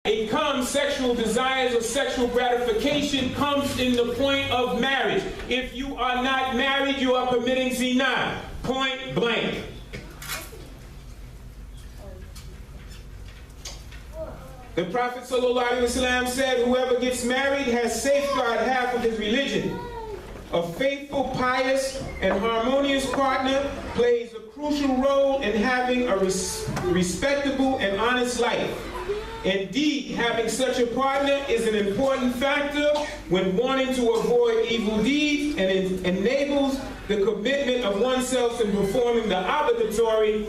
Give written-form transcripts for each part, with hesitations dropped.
it comes, sexual desires or sexual gratification comes in the point of marriage. If you are not married, you are committing zina. Point blank. The Prophet ﷺ said, whoever gets married has safeguarded half of his religion. A faithful, pious, and harmonious partner plays a crucial role in having a respectable and honest life. Indeed, having such a partner is an important factor when wanting to avoid evil deeds, and it enables the commitment of oneself in performing the obligatory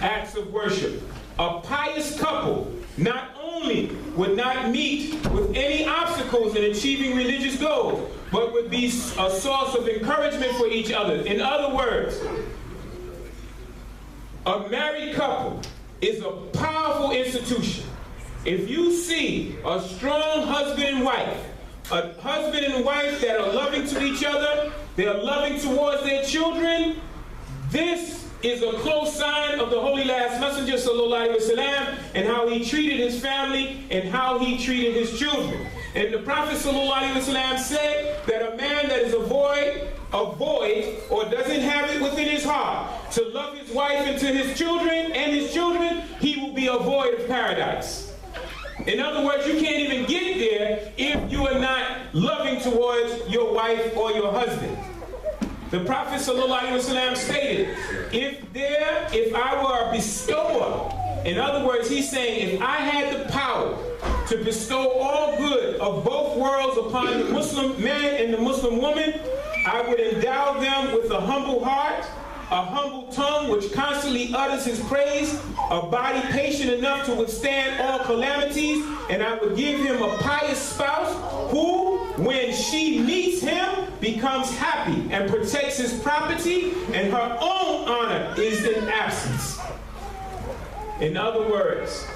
acts of worship. A pious couple not only would not meet with any obstacles in achieving religious goals, but would be a source of encouragement for each other. In other words, a married couple is a powerful institution. If you see a strong husband and wife, a husband and wife that are loving to each other, they're loving towards their children, this is a close sign of the Holy Last Messenger ﷺ and how he treated his family and how he treated his children. And the Prophet ﷺ said that a man that is a void or doesn't have it within his heart to love his wife and to his children, he will be a void of paradise. In other words, you can't even get there if you are not loving towards your wife or your husband. The Prophet ﷺ stated, if I were a bestower, in other words, he's saying, if I had the power to bestow all good of both worlds upon the Muslim man and the Muslim woman, I would endow them with a humble heart, a humble tongue which constantly utters his praise, a body patient enough to withstand all calamities, and I would give him a pious spouse who, when she meets him, becomes happy and protects his property, and her own honor is in absence. In other words,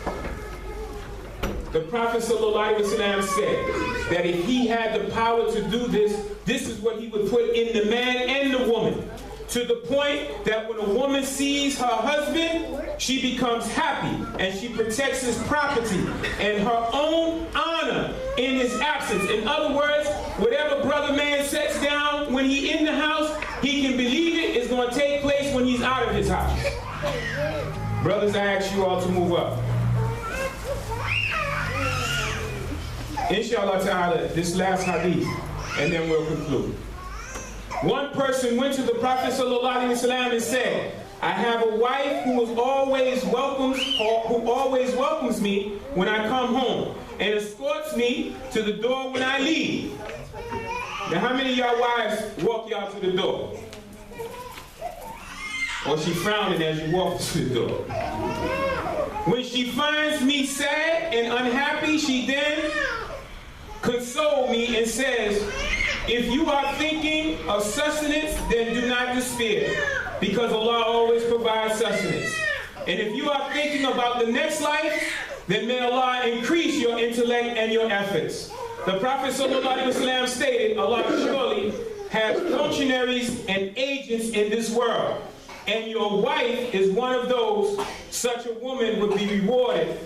the Prophet ﷺ said that if he had the power to do this, this is what he would put in the man and the woman. To the point that when a woman sees her husband, she becomes happy and she protects his property and her own honor in his absence. In other words, whatever brother man sets down when he's in the house, he can believe it is going to take place when he's out of his house. Brothers, I ask you all to move up. Inshallah ta'ala, this last hadith, and then we'll conclude. One person went to the Prophet ﷺ and said, I have a wife who always welcomes me when I come home and escorts me to the door when I leave. Now, how many of y'all wives walk y'all to the door? Or she frowning as you walk to the door? When she finds me sad and unhappy, she then consoles me and says, if you are thinking of sustenance, then do not despair, because Allah always provides sustenance. And if you are thinking about the next life, then may Allah increase your intellect and your efforts. The Prophet ﷺ stated, Allah surely has functionaries and agents in this world, and your wife is one of those. Such a woman would be rewarded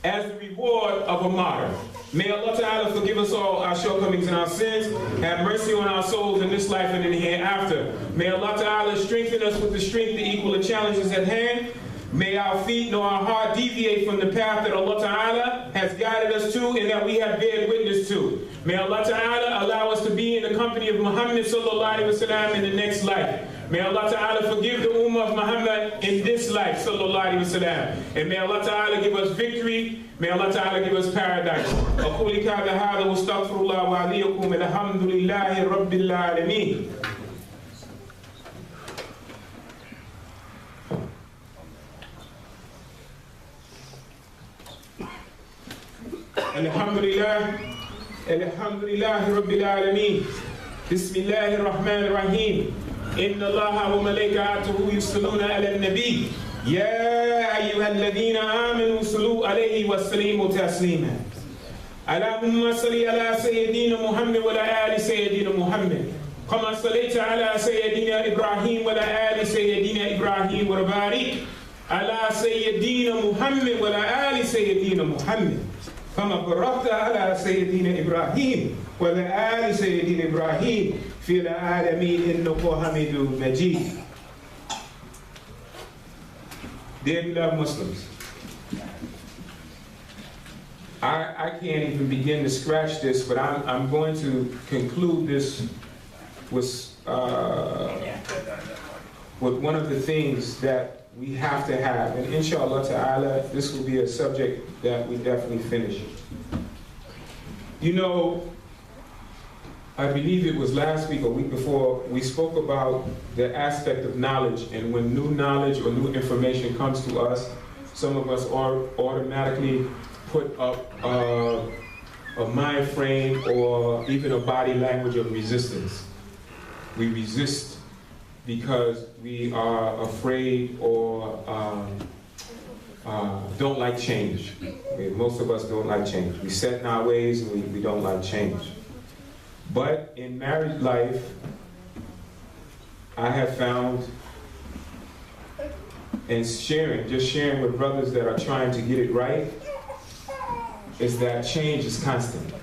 as the reward of a martyr. May Allah Ta'ala forgive us all our shortcomings and our sins, have mercy on our souls in this life and in the hereafter. May Allah Ta'ala strengthen us with the strength to equal the challenges at hand. May our feet nor our heart deviate from the path that Allah Ta'ala has guided us to and that we have bear witness to. May Allah Ta'ala allow us to be in the company of Muhammad Sallallahu Alaihi Wasallam in the next life. May Allah Ta'ala forgive the Ummah of Muhammad in this life, Sallallahu Alaihi Wasallam. And may Allah Ta'ala give us victory. May Allah Ta'ala give us paradise. أقول هذا واستغفر الله وعليكم الحمد لله رب العالمين. الحمد لله رب العالمين. بسم الله الرحمن الرحيم. إن الله وملائكته يصلون على النبي يا أيها الذين آمنوا صلوا عليه وسلموا تسليما. اللهم صل على سيدنا محمد وعلى آل سيدنا محمد كما صليت على سيدنا إبراهيم وعلى آل سيدنا إبراهيم وبارك على سيدنا محمد وعلى آل سيدنا محمد كما باركت على سيدنا إبراهيم وعلى آل سيدنا إبراهيم في العالمين إنك حميد مجيد. Dear beloved Muslims, I can't even begin to scratch this, but I'm going to conclude this with one of the things that we have to have. And inshallah ta'ala, this will be a subject that we definitely finish. You know, I believe it was last week or week before, we spoke about the aspect of knowledge, and when new knowledge or new information comes to us, some of us automatically put up a mind frame or even a body language of resistance. We resist because we are afraid or don't like change. Most of us don't like change. We set in our ways and we don't like change. But in married life, I have found, and just sharing with brothers that are trying to get it right, is that change is constant.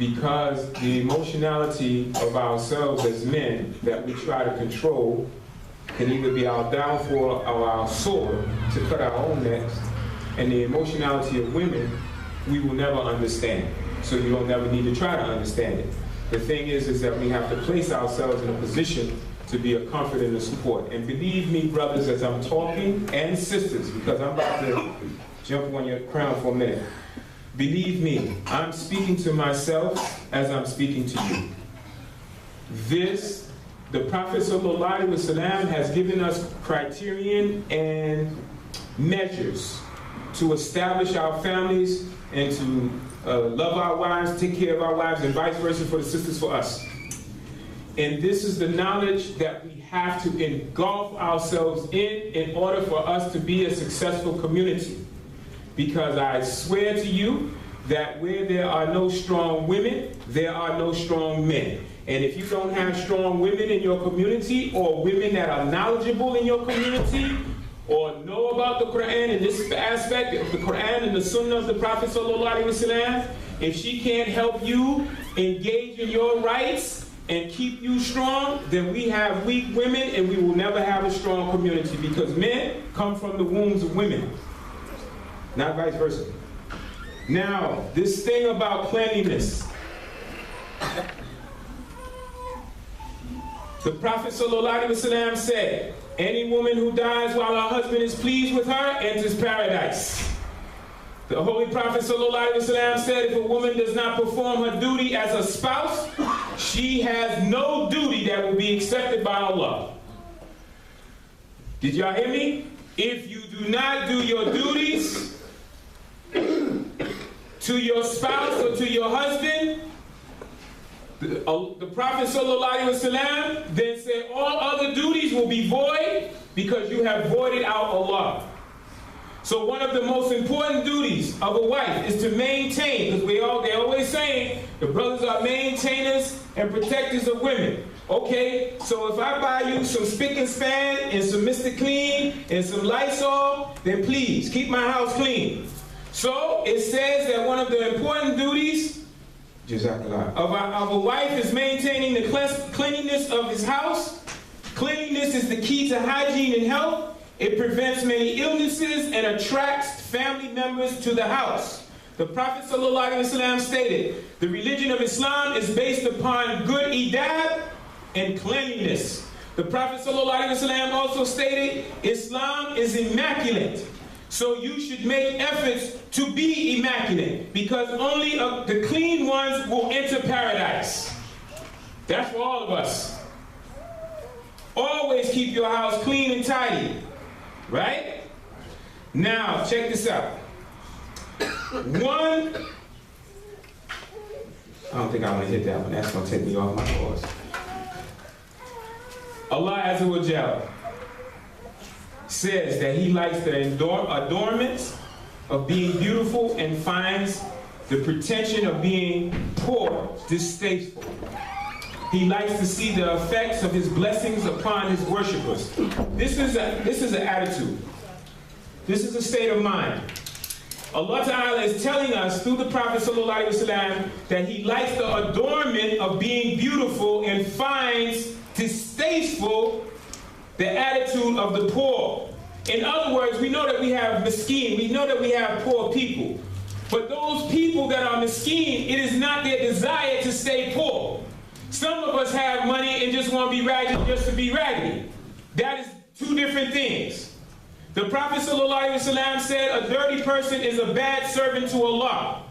Because the emotionality of ourselves as men that we try to control can either be our downfall or our sword to cut our own necks, and the emotionality of women we will never understand. So you don't never need to try to understand it. The thing is that we have to place ourselves in a position to be a comfort and a support. And believe me, brothers, as I'm talking, and sisters, because I'm about to jump on your crown for a minute. Believe me, I'm speaking to myself as I'm speaking to you. The Prophet ﷺ has given us criterion and measures to establish our families and to love our wives, take care of our wives, and vice versa for the sisters for us. And this is the knowledge that we have to engulf ourselves in order for us to be a successful community. Because I swear to you that where there are no strong women, there are no strong men. And if you don't have strong women in your community, or women that are knowledgeable in your community, or know about the Quran and this aspect of the Quran and the Sunnah of the Prophet ﷺ, if she can't help you engage in your rights and keep you strong, then we have weak women and we will never have a strong community, because men come from the wombs of women, not vice versa. Now, this thing about cleanliness. The Prophet ﷺ said, any woman who dies while her husband is pleased with her enters paradise. The Holy Prophet ﷺ said, if a woman does not perform her duty as a spouse, she has no duty that will be accepted by Allah. Did y'all hear me? If you do not do your duties to your spouse or to your husband, the Prophet ﷺ then said all other duties will be void because you have voided out Allah. So one of the most important duties of a wife is to maintain, because they always saying the brothers are maintainers and protectors of women. Okay, so if I buy you some Spick and Span and some Mr. Clean and some Lysol, then please keep my house clean. So it says that one of the important duties of a wife is maintaining the cleanliness of his house. Cleanliness is the key to hygiene and health. It prevents many illnesses and attracts family members to the house. The Prophet ﷺ stated, the religion of Islam is based upon good idab and cleanliness. The Prophet ﷺ also stated, Islam is immaculate. So you should make efforts to be immaculate, because only the clean ones will enter paradise. That's for all of us. Always keep your house clean and tidy. Right? Now, check this out. I don't think I want to hit that one. That's going to take me off my course. Allah Azza wa Jalla says that He likes the adornments of being beautiful and finds the pretension of being poor distasteful. He likes to see the effects of His blessings upon His worshipers. This is an attitude. This is a state of mind. Allah Ta'ala is telling us through the Prophet ﷺ that he likes the adornment of being beautiful and finds distasteful the attitude of the poor. In other words, we know that we have miskin, we know that we have poor people. But those people that are miskin, it is not their desire to stay poor. Some of us have money and just want to be raggedy just to be raggedy. That is two different things. The Prophet ﷺ said a dirty person is a bad servant to Allah.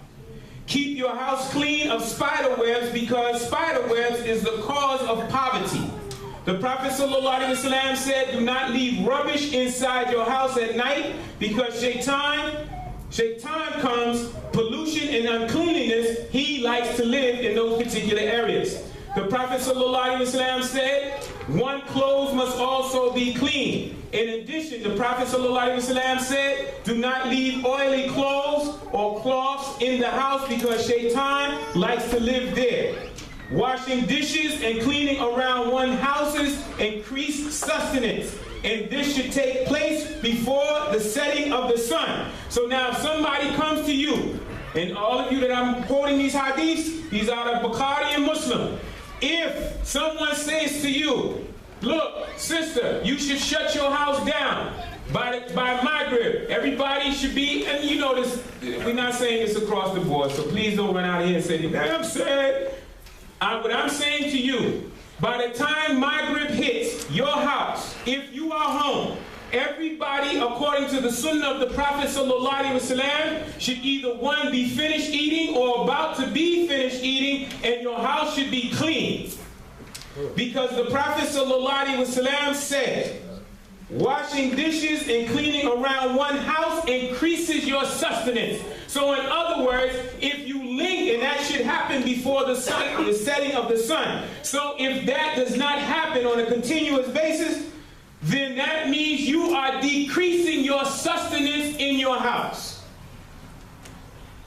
Keep your house clean of spider webs because spider webs is the cause of poverty. The Prophet ﷺ said do not leave rubbish inside your house at night because shaitan comes, pollution and uncleanliness, he likes to live in those particular areas. The Prophet ﷺ said, one clothes must also be clean. In addition, the Prophet ﷺ said, do not leave oily clothes or cloths in the house because shaitan likes to live there. Washing dishes and cleaning around one's houses increase sustenance. And this should take place before the setting of the sun. So now if somebody comes to you, and all of you that I'm quoting these hadiths, these are the Bukhari and Muslim. If someone says to you, look, sister, you should shut your house down by Maghrib. Everybody should be, and you know this, we're not saying this across the board, so please don't run out of here and say, I'm saying, what I'm saying to you, by the time Maghrib hits your house, if you are home, everybody, according to the sunnah of the Prophet ﷺ, should either one, be finished eating or about to be finished eating, and your house should be clean. Because the Prophet ﷺ said, washing dishes and cleaning around one house increases your sustenance. So in other words, if you link, and that should happen before the sun, the setting of the sun. So if that does not happen on a continuous basis, then that means you are decreasing your sustenance in your house.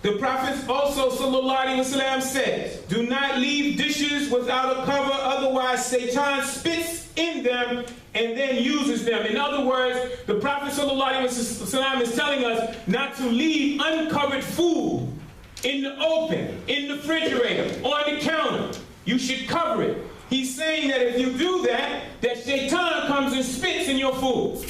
The Prophet also ﷺ said, do not leave dishes without a cover, otherwise Satan spits in them and then uses them. In other words, the Prophet ﷺ is telling us not to leave uncovered food in the open, in the refrigerator, on the counter. You should cover it. He's saying that if you do that, that shaitan comes and spits in your food.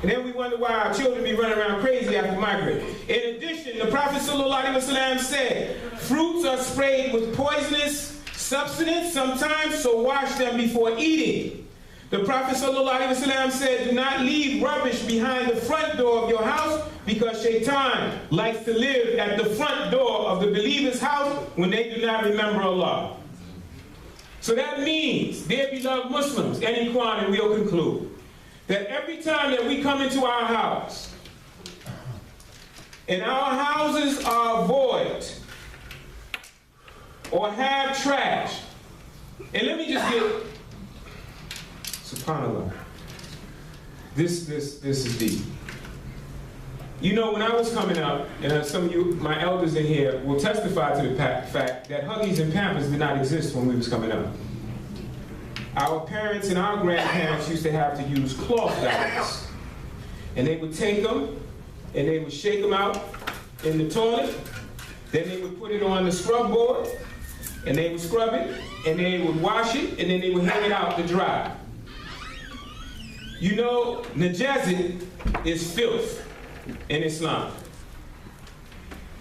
And then we wonder why our children be running around crazy after Maghrib. In addition, the Prophet ﷺ said, fruits are sprayed with poisonous substance sometimes, so wash them before eating. The Prophet ﷺ said, do not leave rubbish behind the front door of your house because shaitan likes to live at the front door of the believer's house when they do not remember Allah. So that means, dear beloved Muslims, and Ikhwan, and we'll conclude, that every time that we come into our house, and our houses are void, or have trash, and let me just get, subhanAllah, this is deep. You know, when I was coming up, and some of you, my elders in here, will testify to the fact that Huggies and Pampers did not exist when we was coming up. Our parents and our grandparents used to have to use cloth diapers. And they would take them, and they would shake them out in the toilet. Then they would put it on the scrub board, and they would scrub it, and they would wash it, and then they would hang it out to dry. You know, najazit is filth in Islam.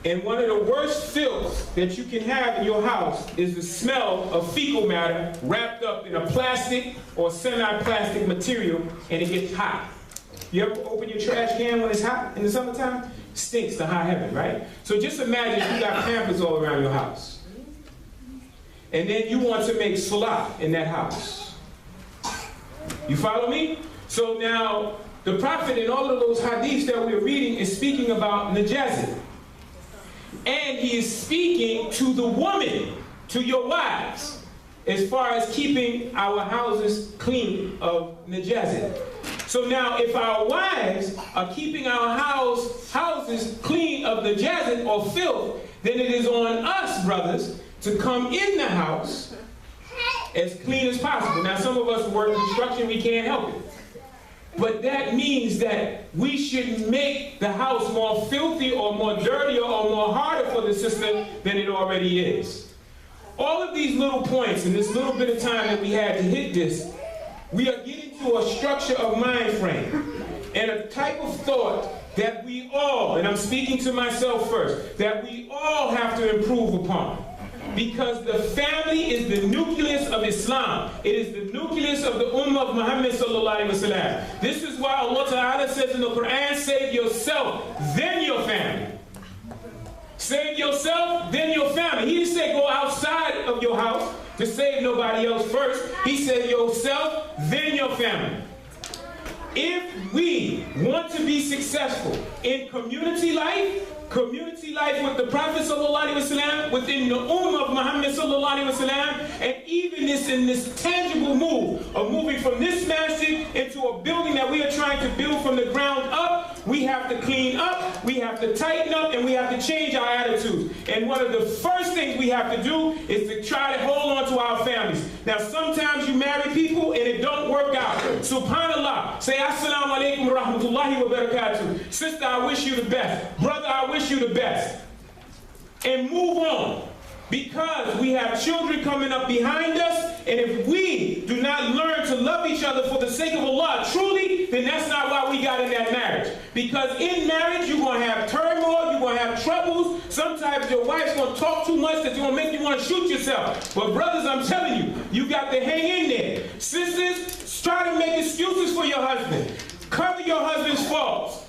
And one of the worst filth that you can have in your house is the smell of fecal matter wrapped up in a plastic or semi-plastic material, and it gets hot. You ever open your trash can when it's hot in the summertime? It stinks to high heaven, right? So just imagine you got Pampers all around your house. And then you want to make salat in that house. You follow me? So now, the Prophet in all of those hadiths that we're reading is speaking about najazit. And he is speaking to the woman, to your wives, as far as keeping our houses clean of najazit. So now, if our wives are keeping our houses clean of najazit or filth, then it is on us, brothers, to come in the house as clean as possible. Now, some of us work construction, we can't help it. But that means that we shouldn't make the house more filthy or more dirty or more harder for the sister than it already is. All of these little points in this little bit of time that we had to hit this, we are getting to a structure of mind frame and a type of thought that we all, and I'm speaking to myself first, that we all have to improve upon. Because the family is the nucleus of Islam. It is the nucleus of the Ummah of Muhammad sallallahu alaihi wasallam. This is why Allah Ta'ala says in the Quran, save yourself, then your family. Save yourself, then your family. He didn't say go outside of your house to save nobody else first. He said yourself, then your family. If we want to be successful in community life with the Prophet sallallahu alaihi wasallam, within the Ummah of Muhammad sallallahu alaihi wasallam, and even in this tangible move of moving from this masjid into a building that we are trying to build from the ground up, we have to clean up, we have to tighten up, and we have to change our attitudes. And one of the first things we have to do is to try to hold on to our families. Now, sometimes you marry people and it don't work out. Subhanallah. Say assalamu alaikum wa rahmatullahi wa barakatuh. Sister, I wish you the best. Brother, I wish you the best. And move on. Because we have children coming up behind us, and if we do not learn to love each other for the sake of Allah truly, then that's not why we got in that marriage. Because in marriage, you're going to have turmoil, you're going to have troubles. Sometimes your wife's going to talk too much that you're going to make you want to shoot yourself. But brothers, I'm telling you, you got to hang in there. Sisters, try to make excuses for your husband. Cover your husband's faults.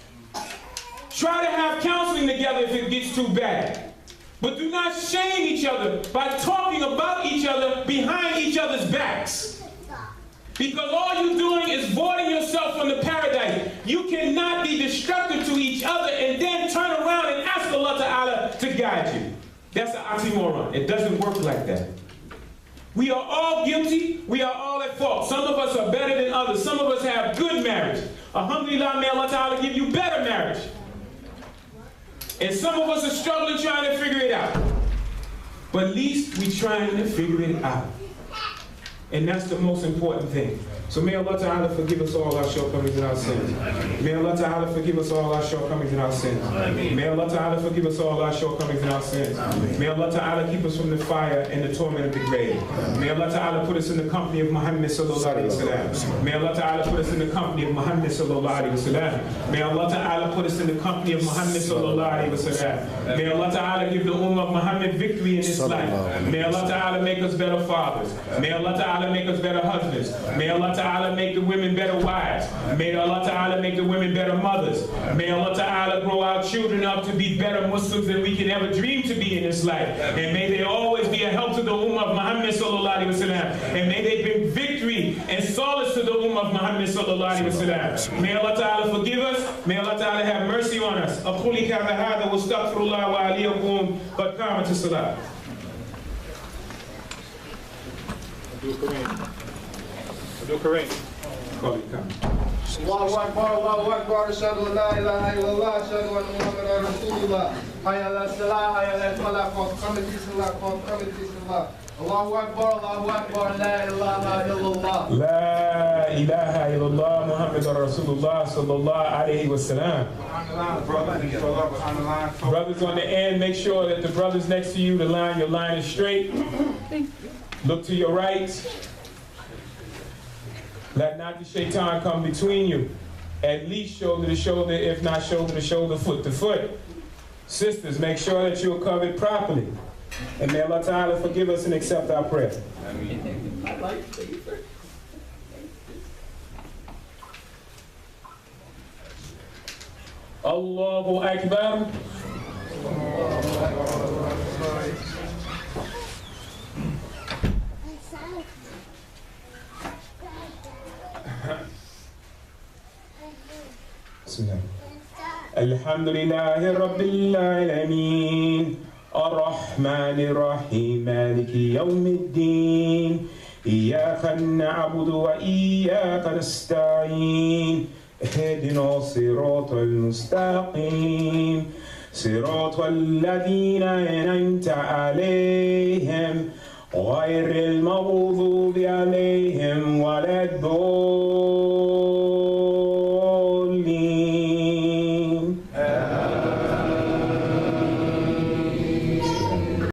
Try to have counseling together if it gets too bad. But do not shame each other by talking about each other behind each other's backs. Because all you're doing is voiding yourself from the paradise. You cannot be destructive to each other and then turn around and ask Allah Ta'ala to guide you. That's an oxymoron. It doesn't work like that. We are all guilty. We are all at fault. Some of us are better than others. Some of us have good marriage. Alhamdulillah, may Allah Ta'ala give you better marriage. And some of us are struggling trying to figure it out. But at least we're trying to figure it out. And that's the most important thing. So may Allah Ta'ala forgive us all our shortcomings and our sins. May Allah Ta'ala forgive us all our shortcomings and our sins. May Allah Ta'ala forgive us all our shortcomings and our sins. May Allah Ta'ala keep us from the fire and the torment of the grave. May Allah Ta'ala put us in the company of Muhammad sallallahu alaihi wasallam. May Allah Ta'ala put us in the company of Muhammad sallallahu alaihi wasallam. May Allah Ta'ala put us in the company of Muhammad sallallahu alaihi wasallam. May Allah Ta'ala give the Ummah of Muhammad victory in this life. May Allah Ta'ala make us better fathers. May Allah Ta'ala make us better husbands. May Allah Ta'ala make the women better wives. May Allah Ta'ala make the women better mothers. May Allah Ta'ala grow our children up to be better Muslims than we can ever dream to be in this life. And may they always be a help to the Ummah of Muhammad sallallahu alaihi wasallam. And may they bring victory and solace to the Ummah of Muhammad sallallahu alaihi wasallam. May Allah Ta'ala forgive us. May Allah Ta'ala have mercy on us. أقول هذا واستغفر الله وعليكم قد قامت الصلاة. Do Kareem. Allahu Akbar, Allahu Akbar, ashhadu an la ilaha illallah, ashhadu anna Muhammadan Rasulullah. Hayya ala salah, hayya ala falah, qad qamati salah, qad qamati salah. Allahu Akbar, Allahu Akbar, la ilaha illallah. La ilaha illallah, Muhammadan Rasulullah sallallahu alaihi wasallam. Brothers on the end, make sure that the brothers next to you, your line is straight. Look to your right. Let not the shaitan come between you. At least shoulder to shoulder, if not shoulder to shoulder, foot to foot. Sisters, make sure that you're covered properly. And may Allah Ta'ala forgive us and accept our prayer. Allahu Akbar. الحمد لله رب العالمين الرحمن الرحيم مالك يوم الدين إياك نعبد وإياك نستعين اهدنا الصراط المستقيم صراط الذين أنعمت عليهم غير المغضوب عليهم ولا الضالين